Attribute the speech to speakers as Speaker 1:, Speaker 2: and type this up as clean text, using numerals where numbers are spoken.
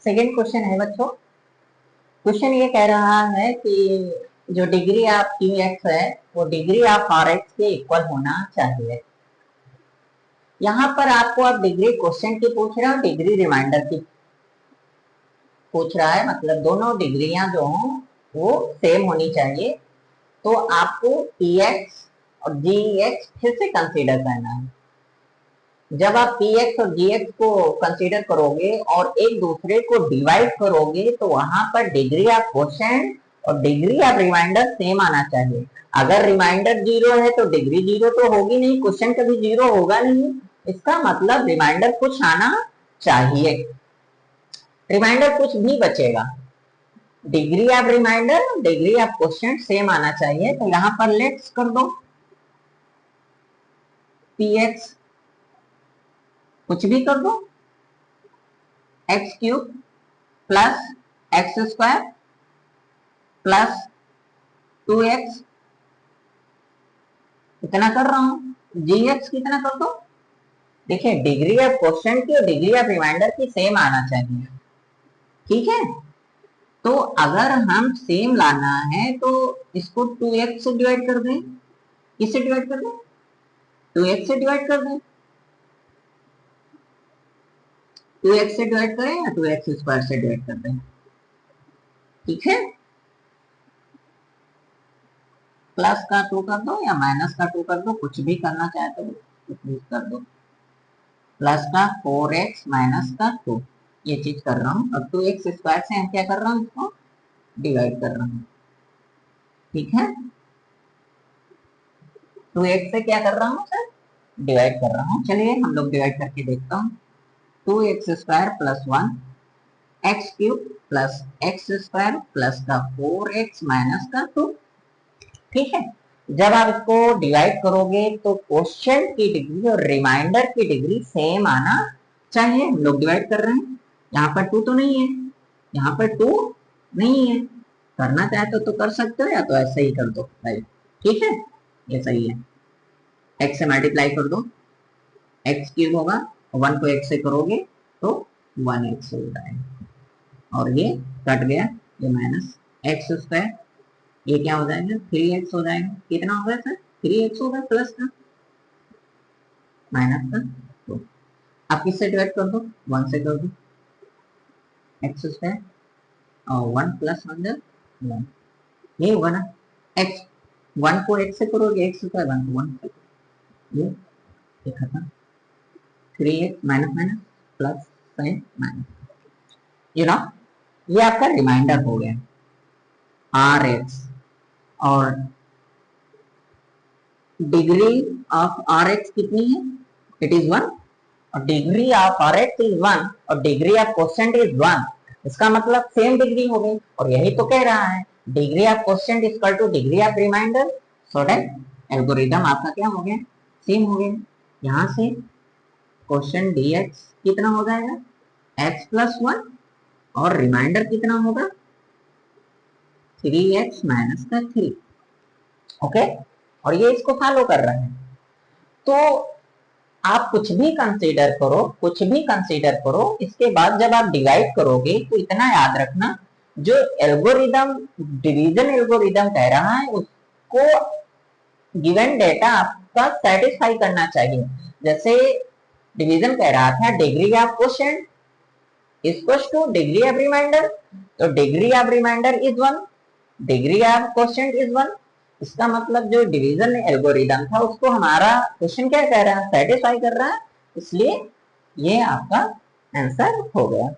Speaker 1: Second question है बच्चों। Question ये कह रहा है कि जो डिग्री ऑफ क्यू एक्स है वो डिग्री ऑफ आर एक्स के इक्वल होना चाहिए। यहाँ पर आपको अब डिग्री क्वेश्चन की पूछ रहा है, डिग्री रिमाइंडर की पूछ रहा है, मतलब दोनों डिग्रियां जो हों वो सेम होनी चाहिए। तो आपको पी एक्स और जी एक्स फिर से कंसीडर करना है। जब आप पी एक्स और जी एक्स को कंसीडर करोगे और एक दूसरे को डिवाइड करोगे तो वहां पर डिग्री ऑफ क्वोशंट और डिग्री ऑफ रिमाइंडर सेम आना चाहिए। अगर रिमाइंडर जीरो है तो डिग्री जीरो तो होगी नहीं, क्वेश्चन कभी जीरो होगा नहीं। इसका मतलब रिमाइंडर कुछ आना चाहिए, रिमाइंडर कुछ भी बचेगा। Degree of remainder degree of quotient same आना चाहिए। तो यहां पर लेट्स कर दो पी एक्स कुछ भी कर दो x cube plus x square plus 2x इतना कर रहा हूं। जी एक्स कितना कर दो, देखिए डिग्री ऑफ क्वोशंट की और डिग्री ऑफ रिमाइंडर की सेम आना चाहिए, ठीक है। तो अगर हम सेम लाना है तो इसको 2x से डिवाइड कर दें। किससे डिवाइड कर दें? 2x से डिवाइड कर दें। 2x से डिवाइड करें या 2x स्क्वायर से डिवाइड कर दें, ठीक है। प्लस का 2 कर दो या माइनस का 2 कर दो, कुछ भी करना चाहे तो कुछ भी कर दो। प्लस का 4x माइनस का 2 ये चीज कर रहा हूँ। और 2x स्क्वायर से हम क्या कर रहा हूँ, इसको डिवाइड कर रहा हूँ, ठीक है। 2x से क्या कर रहा हूँ सर, डिवाइड कर रहा हूँ। चलिए हम लोग डिवाइड करके देखता हूँ। 2x square plus 1 x cube plus x square plus का 4x माइनस का 2, ठीक है। जब आप इसको डिवाइड करोगे तो क्वोशंट की डिग्री और रिमाइंडर की डिग्री सेम आना चाहिए। हम लोग डिवाइड कर रहे हैं, यहाँ पर 2 तो नहीं है, यहाँ पर 2 नहीं है। करना चाहे तो कर सकते हो या तो ऐसे ही कर दो भाई, ठीक है, ये सही है। x से मल्टीप्लाई कर दो, एक्स क्यूब होगा, 1 को x से करोगे तो 1x हो जाएगा और ये कट गया, ये माइनस एक्स स्क्वायर, ये क्या हो जाएगा 3x हो जाएगा। कितना होगा सर, 3x होगा प्लस का माइनस का 2। आप किससे डिवाइड कर दो, 1 से कर दो, एक्स स्क्वायर और 1 प्लस 1 1, ये होगा ना। x 1 को x से करोगे x स्क्वायर 1 को 1 ये खत्म, 3x minus minus plus sign minus, you know ये आपका रिमाइंडर हो गया आर एक्स। और डिग्री ऑफ आर एक्स कितनी है, इट इज 1, और degree of R X is 1 और डिग्री ऑफ क्वोशंट इज 1। इसका मतलब सेम डिग्री हो गई। और यही तो कह रहा है degree of quotient is equal to degree of remainder, so that algorithm आपका क्या हो गया, सेम हो गया। यहां से क्वोशंट dx कितना हो जाएगा x प्लस 1 और रिमाइंडर कितना होगा 3x माइनस का 3, ओके। और ये इसको फॉलो कर रहे हैं। तो आप कुछ भी कंसीडर करो, कुछ भी कंसीडर करो, इसके बाद जब आप डिवाइड करोगे तो इतना याद रखना, जो एल्गोरिदम डिवीजन एल्गोरिदम कह रहा है उसको गिवन डेटा आपका सेटिस्फाई करना चाहिए। जैसे डिवीजन कह रहा था degree of quotient equals to degree of remainder, तो degree of remainder is 1, degree of quotient is 1। इसका मतलब जो डिवीजन एल्गोरिदम था उसको हमारा क्वेश्चन क्या कह रहा है, सेटिस्फाई कर रहा है, इसलिए ये आपका आंसर हो गया।